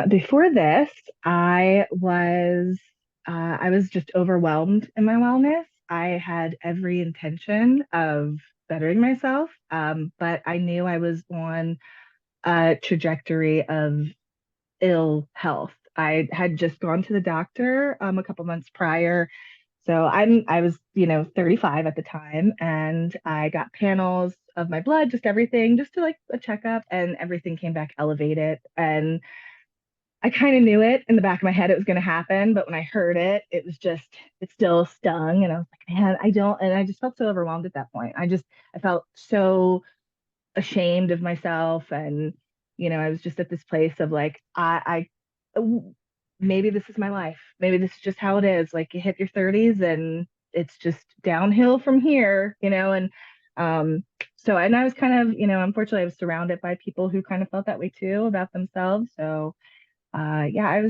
Before this, I was just overwhelmed in my wellness. I had every intention of bettering myself, but I knew I was on a trajectory of ill health. I had just gone to the doctor a couple months prior. So I was, 35 at the time, and I got panels of my blood, just everything, just to like a checkup, and everything came back elevated. And I kind of knew it in the back of my head it was going to happen, but when I heard it, it still stung. And I was like, man, I don't, and I just felt so overwhelmed at that point. I felt so ashamed of myself. And, I was just at this place of like, maybe this is my life. Maybe this is just how it is. Like you hit your 30s and it's just downhill from here, and, um, and I was kind of, unfortunately, I was surrounded by people who kind of felt that way too about themselves. So, yeah, I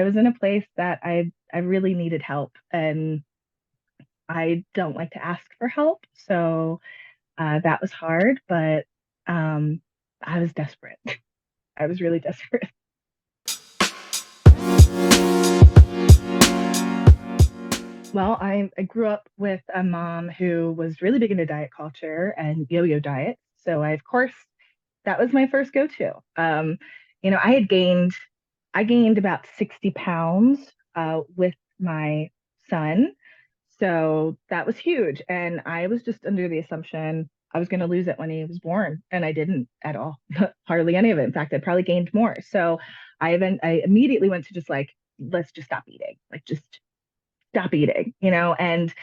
was in a place that I really needed help, and I don't like to ask for help. So that was hard, but um, I was desperate. I was really desperate. Well, I grew up with a mom who was really big into diet culture and yo-yo diets. So of course, that was my first go-to. You know, I had gained, I gained about 60 pounds with my son. So that was huge. And I was just under the assumption I was going to lose it when he was born. And I didn't at all, hardly any of it. In fact, I probably gained more. So I immediately went to just like, let's just stop eating, like just stop eating, and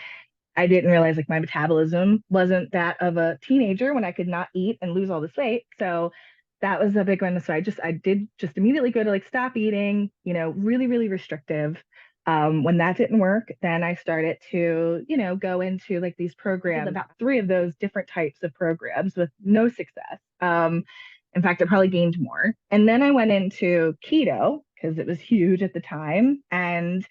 I didn't realize like my metabolism wasn't that of a teenager when I could not eat and lose all this weight. So that was a big one. So I did just immediately go to like stop eating, really, really restrictive. When that didn't work, then I started to, go into like these programs, about three of those different types of programs with no success. In fact, I probably gained more. And then I went into keto because it was huge at the time. And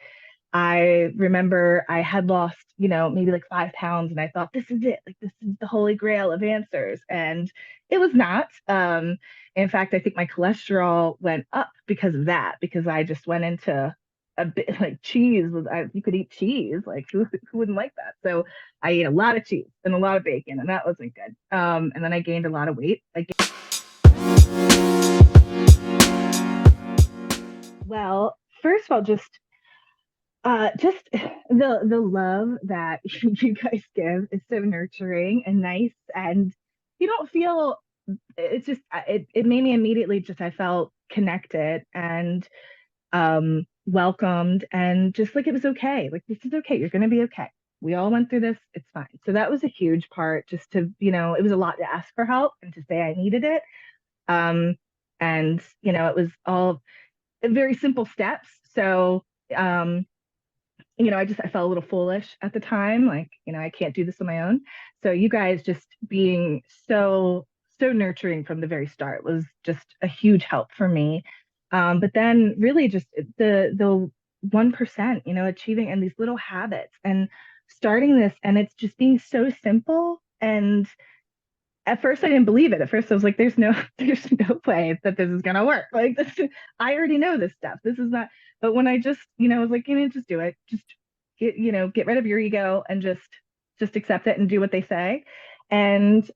I remember I had lost, maybe like 5 pounds, and I thought, this is it. Like, this is the holy grail of answers. And it was not. In fact, I think my cholesterol went up because of that, because I just went into a bit like cheese you could eat cheese. Like, who wouldn't like that? So I ate a lot of cheese and a lot of bacon, and that wasn't good. And then I gained a lot of weight. Well, first of all, just the love that you guys give is so nurturing and nice, and you don't feel it's just it made me immediately just I felt connected and welcomed, and just like it was okay. Like, this is okay. You're gonna be okay. We all went through this. It's fine. So that was a huge part. Just to, it was a lot to ask for help and to say I needed it. Um, and it was all very simple steps. So um I felt a little foolish at the time, like, I can't do this on my own. So you guys just being so nurturing from the very start was just a huge help for me. But then really just the 1%, achieving and these little habits and starting this, and it's just being so simple. And at first I didn't believe it. At first I was like, there's no way that this is gonna work. Like, I already know this stuff. This is not. But when I just, was like, just do it. Just get rid of your ego and just accept it and do what they say. And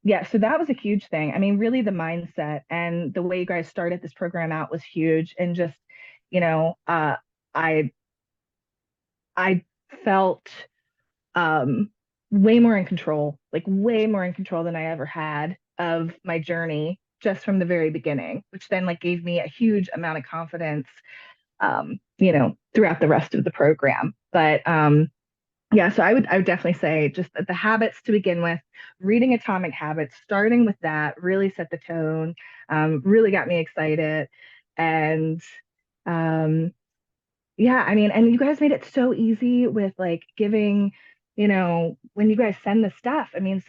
yeah, so that was a huge thing. I mean, really the mindset and the way you guys started this program out was huge. And just, you know, uh I I felt um way more in control, like way more in control than I ever had of my journey just from the very beginning, which then like gave me a huge amount of confidence throughout the rest of the program. But yeah, so I would definitely say just the habits to begin with, reading Atomic Habits, starting with that really set the tone, really got me excited. And um yeah, I mean, and you guys made it so easy with like giving, when you guys send the stuff. I mean,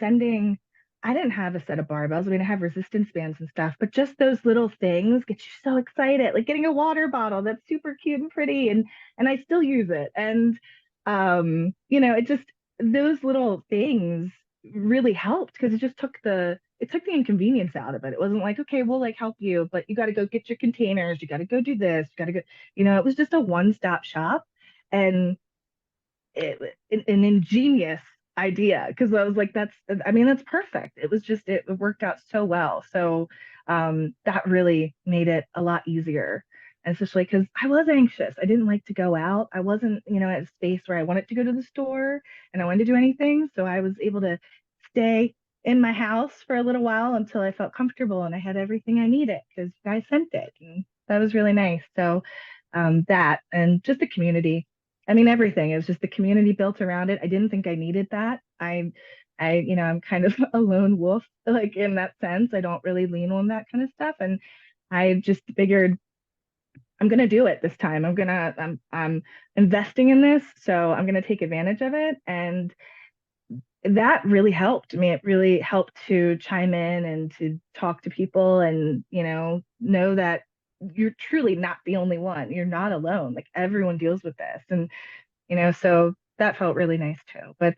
I didn't have a set of barbells. I mean, I have resistance bands and stuff, but just those little things get you so excited. Like getting a water bottle that's super cute and pretty, and I still use it. And it just those little things really helped because it just took it took the inconvenience out of it. It wasn't like, okay, we'll like help you, but you got to go get your containers, you got to go do this, you got to go, it was just a one-stop shop. And an ingenious idea because I was like, I mean, that's perfect. It was just, it worked out so well. So that really made it a lot easier. And especially because I was anxious. I didn't like to go out. I wasn't, at a space where I wanted to go to the store and I wanted to do anything. So I was able to stay in my house for a little while until I felt comfortable and I had everything I needed because you guys sent it. And that was really nice. So that and just the community. I mean, everything. It was just the community built around it. I didn't think I needed that. I'm kind of a lone wolf, like in that sense. I don't really lean on that kind of stuff. And I just figured I'm gonna do it this time. I'm investing in this, so I'm gonna take advantage of it. And that really helped. I mean, it really helped to chime in and to talk to people and, know that you're truly not the only one. You're not alone. Like everyone deals with this. And so that felt really nice too. But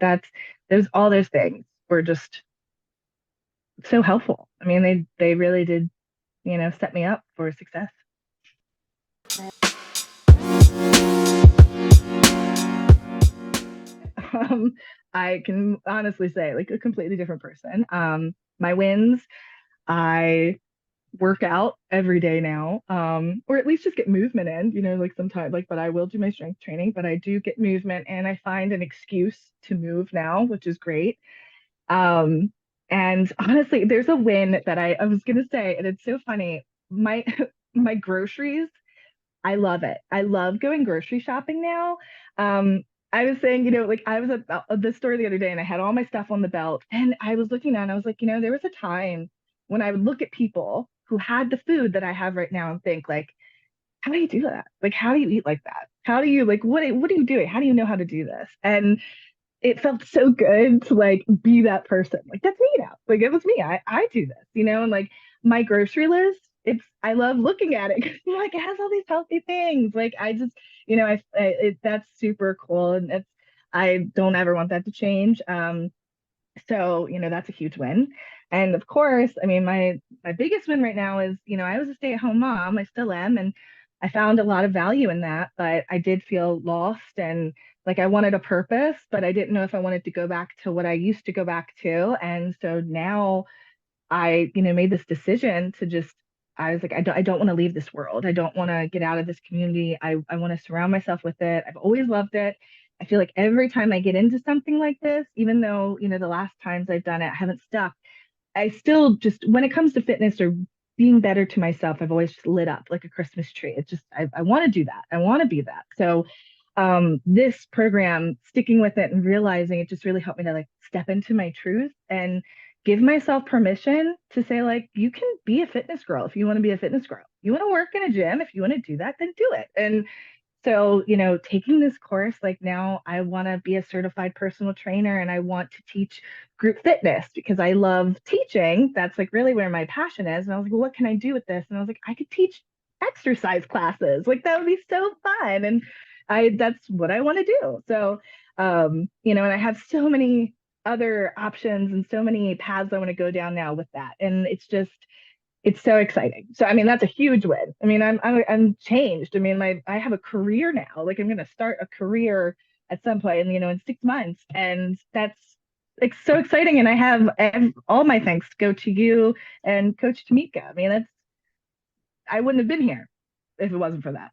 there's all those things were just so helpful. I mean, they really did, set me up for success. Um, I can honestly say, like a completely different person. My wins, I work out every day now, or at least just get movement in, like sometimes, like, but I will do my strength training, but I do get movement and I find an excuse to move now, which is great. Um, and honestly, there's a win that I was gonna say, and it's so funny. My my groceries, I love it. I love going grocery shopping now. I was saying, like I was at the store the other day and I had all my stuff on the belt, and I was looking down, I was like, there was a time when I would look at people who had the food that I have right now and think like, how do you do that? Like, how do you eat like that? How do you like what are you doing? How do you know how to do this? And it felt so good to like be that person. Like that's me now. Like it was me. I do this, and like my grocery list, I love looking at it because like it has all these healthy things. Like I just, that's super cool. And I don't ever want that to change. So, that's a huge win. And of course, I mean, my biggest win right now is, I was a stay-at-home mom. I still am, and I found a lot of value in that, but I did feel lost and like I wanted a purpose, but I didn't know if I wanted to go back to what I used to go back to. And so now I, made this decision to just, I was like, I don't want to leave this world. I don't want to get out of this community. I want to surround myself with it. I've always loved it. I feel like every time I get into something like this, even though, the last times I've done it, I haven't stuck. I still just, when it comes to fitness or being better to myself, I've always just lit up like a Christmas tree. It's just, I want to do that. I want to be that. So, this program, sticking with it and realizing it just really helped me to like step into my truth and give myself permission to say, like, you can be a fitness girl if you want to be a fitness girl. You want to work in a gym, if you want to do that, then do it. And so, taking this course, like now I want to be a certified personal trainer and I want to teach group fitness because I love teaching. That's like really where my passion is. And I was like, well, what can I do with this? And I was like, I could teach exercise classes. Like that would be so fun. And that's what I want to do. So, and I have so many other options and so many paths I want to go down now with that. And it's so exciting. So I mean, that's a huge win. I mean, I'm changed. I mean, I have a career now. Like I'm going to start a career at some point, and in 6 months, and that's like so exciting. And I have all my thanks go to you and Coach Tamika. I mean, I wouldn't have been here if it wasn't for that.